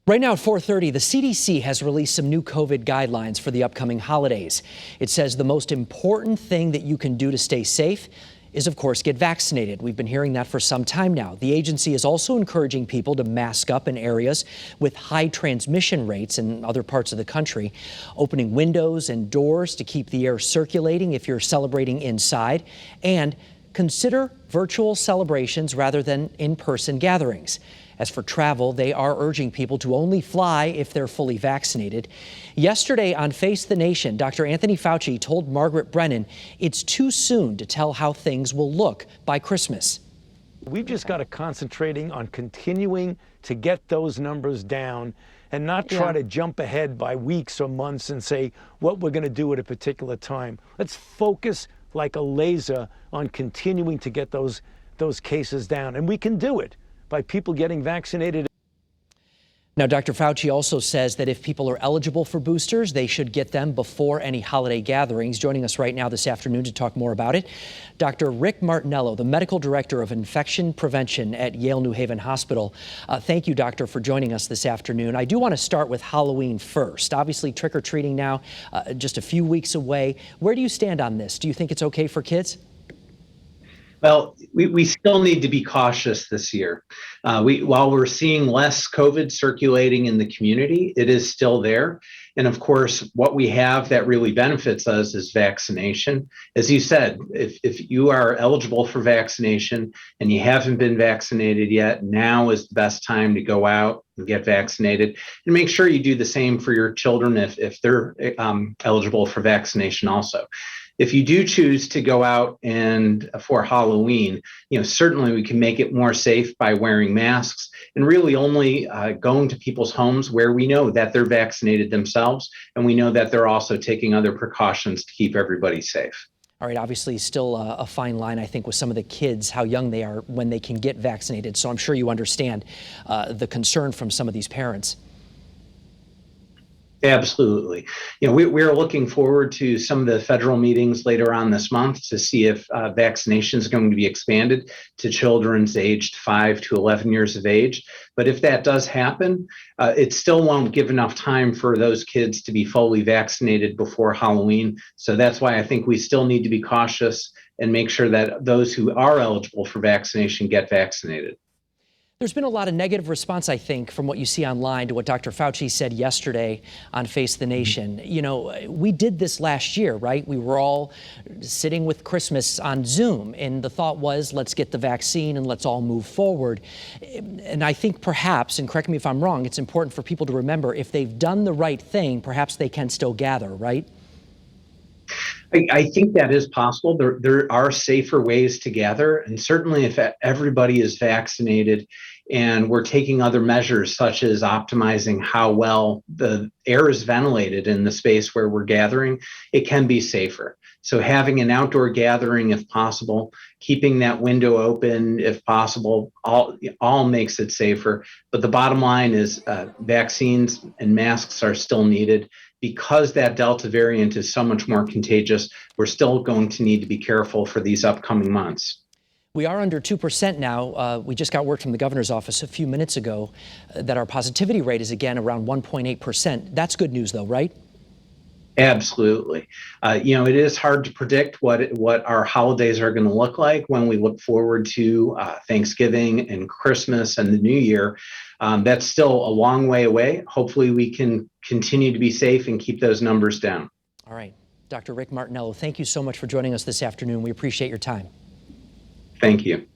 Right now at 4:30, the CDC has released some new COVID guidelines for the upcoming holidays. It says the most important thing that you can do to stay safe is, of course, get vaccinated. We've been hearing that for some time now. The agency is also encouraging people to mask up in areas with high transmission rates in other parts of the country, opening windows and doors to keep the air circulating if you're celebrating inside, and consider virtual celebrations rather than in-person gatherings. As for travel, they are urging people to only fly if they're fully vaccinated. Yesterday on Face the Nation, Dr. Anthony Fauci told Margaret Brennan it's too soon to tell how things will look by Christmas. We've just got to concentrating on continuing to get those numbers down and not try to jump ahead by weeks or months and say what we're going to do at a particular time. Let's focus like a laser on continuing to get those cases down. And we can do it by people getting vaccinated. Now, Dr. Fauci also says that if people are eligible for boosters, they should get them before any holiday gatherings. Joining us right now this afternoon to talk more about it, Dr. Rick Martinello, the medical director of infection prevention at Yale New Haven Hospital. Thank you, doctor, for joining us this afternoon. I do want to start with Halloween first. Obviously, trick-or-treating now just a few weeks away. Where do you stand on this? Do you think it's okay for kids? Well, we still need to be cautious this year. While we're seeing less COVID circulating in the community, it is still there. And of course, what we have that really benefits us is vaccination. As you said, if you are eligible for vaccination and you haven't been vaccinated yet, now is the best time to go out and get vaccinated. And make sure you do the same for your children if they're eligible for vaccination also. If you do choose to go out and for Halloween, certainly we can make it more safe by wearing masks and really only going to people's homes where we know that they're vaccinated themselves and we know that they're also taking other precautions to keep everybody safe. All right, obviously still a fine line, I think, with some of the kids, how young they are when they can get vaccinated. So I'm sure you understand the concern from some of these parents. Absolutely. We're looking forward to some of the federal meetings later on this month to see if vaccination is going to be expanded to children aged 5 to 11 years of age. But if that does happen, it still won't give enough time for those kids to be fully vaccinated before Halloween. So that's why I think we still need to be cautious and make sure that those who are eligible for vaccination get vaccinated. There's been a lot of negative response, I think, from what you see online to what Dr. Fauci said yesterday on Face the Nation. We did this last year, right? We were all sitting with Christmas on Zoom, and the thought was, let's get the vaccine and let's all move forward. And I think perhaps, and correct me if I'm wrong, it's important for people to remember, if they've done the right thing, perhaps they can still gather, right? I think that is possible. There are safer ways to gather. And certainly if everybody is vaccinated and we're taking other measures such as optimizing how well the air is ventilated in the space where we're gathering, it can be safer. So having an outdoor gathering if possible, keeping that window open if possible, all makes it safer. But the bottom line is vaccines and masks are still needed. Because that Delta variant is so much more contagious, we're still going to need to be careful for these upcoming months. We are under 2% now. We just got word from the governor's office a few minutes ago that our positivity rate is again around 1.8%. That's good news though, right? Absolutely. It is hard to predict what our holidays are going to look like when we look forward to Thanksgiving and Christmas and the New Year. That's still a long way away. Hopefully we can continue to be safe and keep those numbers down. All right. Dr. Rick Martinello, thank you so much for joining us this afternoon. We appreciate your time. Thank you.